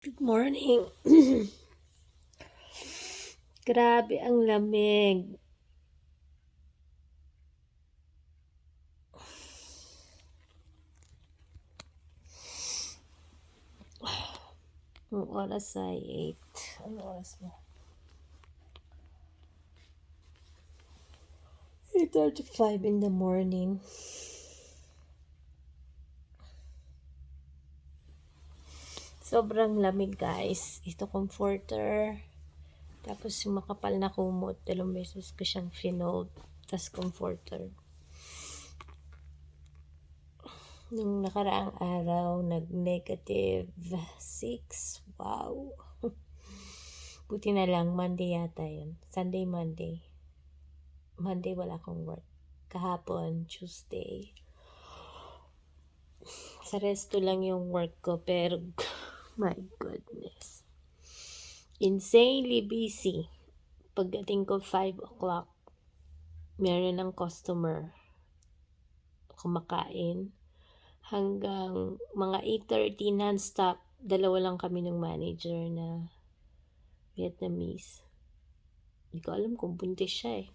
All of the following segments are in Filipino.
Good morning. Grabe ang lamig. Ang oras ay 8. Ano oras mo? 8:35 in the morning. Sobrang lamig, guys. Ito comforter. Tapos yung makapal na kumot. 2 beses ko siyang finold. Tapos comforter. Nung nakaraang araw, nag--6. Wow. Buti na lang, Monday yata yun. Sunday, Monday. Monday wala akong work. Kahapon, Tuesday. Sa resto lang yung work ko, pero my goodness. Insanely busy. Pagdating ko 5 o'clock, meron ng customer kumakain. Hanggang mga 8:30 non-stop, dalawa lang kami ng manager na Vietnamese. Hindi ko alam kung buntis siya eh.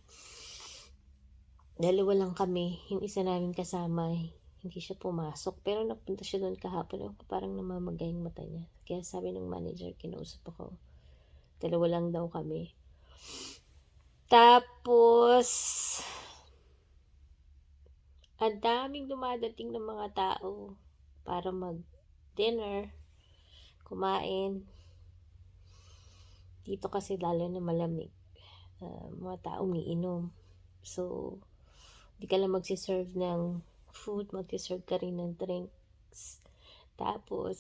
Dalawa lang kami. Yung isa namin kasama, hindi siya pumasok. Pero napunta siya doon kahapon. Parang namamagay yung mata niya. Kaya sabi ng manager, kinausap ako. Dalawa lang daw kami. Tapos, ang daming dumadating ng mga tao para mag-dinner, kumain. Dito kasi lalo na malamig. Mga tao umiinom. So, di ka lang magsiserve ng food, magsiserve ka rin ng drinks. Tapos,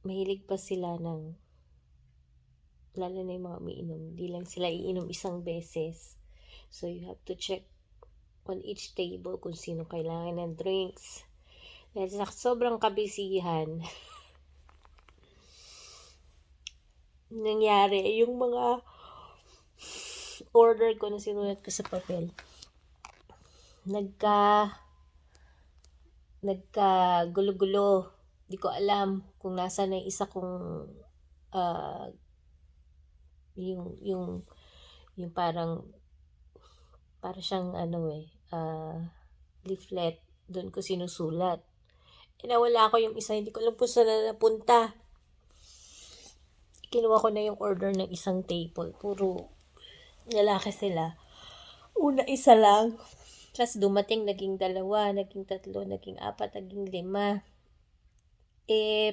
mahilig pa sila ng, lalo na yung mga umiinom, di lang sila iinom isang beses. So, you have to check on each table kung sino kailangan ng drinks. Dahil sa sobrang kabisihan, nangyari, yung mga order ko na sinulat ko sa papel, nagka-gulo-gulo. Di ko alam kung nasa na isa kong uh, yung parang para siyang leaflet, doon ko sinusulat. Nawala ko yung isa, hindi ko alam kung saan na napunta. Kinuha ko na yung order ng isang table. Puro lalaki sila. Una isa lang. Tapos dumating, naging 2, naging 3, naging 4, naging 5.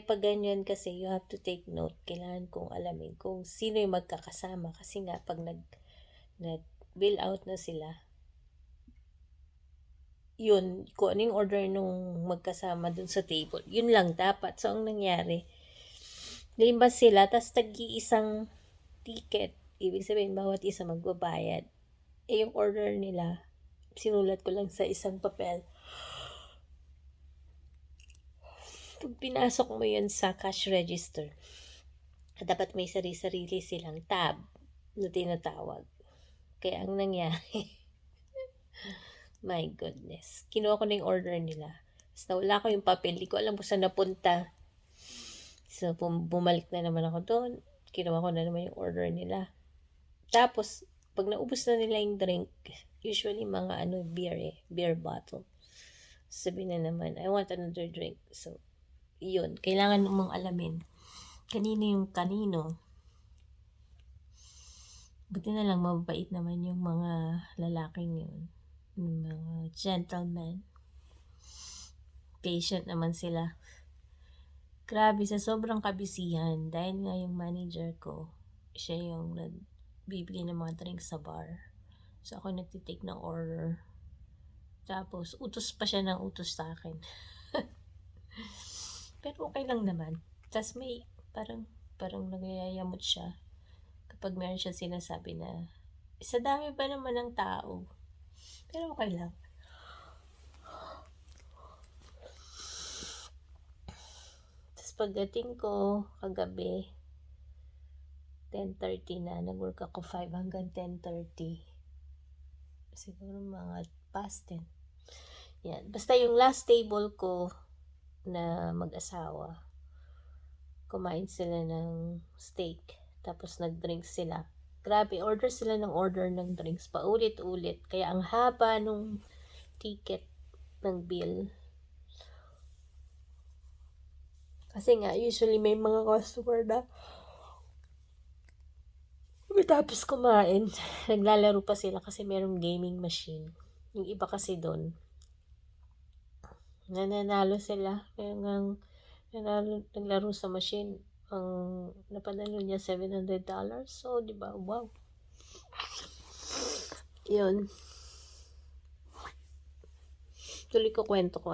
Pag ganyan kasi, you have to take note. Kailangan kong alamin kung sino yung magkakasama. Kasi nga, pag nag-bill out na sila, yun, kung ano yung order nung magkasama dun sa table, yun lang dapat. So, ang nangyari, 5 sila, tas tag-iisang ticket. Ibig sabihin, bawat isa magbabayad. Yung order nila, sinulat ko lang sa isang papel. Pag pinasok mo yun sa cash register, dapat may sarili-sarili silang tab na tinatawag. Kaya ang nangyari, my goodness, kinuha ko na yung order nila. Tapos nawala ko yung papel, di ko alam kung saan napunta. So, bumalik na naman ako doon. Kinuha ko na naman yung order nila. Tapos, pag naubos na nila yung drink, usually mga beer bottle. Sabi na naman, I want another drink. So, yun, kailangan mong alamin kanino yung kanino. Buti na lang mabait naman yung mga lalaking yun. Yung mga gentlemen. Patient naman sila. Grabe, sa sobrang kabisihan, dahil nga yung manager ko, siya yung nagbibigay ng mga drinks sa bar. So, ako nagtitake ng order. Tapos, utos pa siya ng utos sa akin. Pero okay lang naman. Tapos may parang nagyayamot siya kapag meron siya sinasabi na sa dami pa naman ng tao. Pero okay lang. Tapos pagdating ko kagabi, 10:30 na. Nag-work ako 5 hanggang 10:30. Siguro mga past 10. Yan. Basta yung last table ko na mag-asawa, kumain sila ng steak. Tapos nag-drinks sila. Grabe, order sila ng order ng drinks. Paulit-ulit. Kaya ang haba nung ticket ng bill. Kasi nga, usually may mga customer na tapos kumain, naglalaro pa sila kasi merong gaming machine. Yung iba kasi doon, nananalo sila. Hanggang naglaro sa machine. Ang napanalo niya $700. So, di ba? Wow. Yun. Tuloy ko kwento ko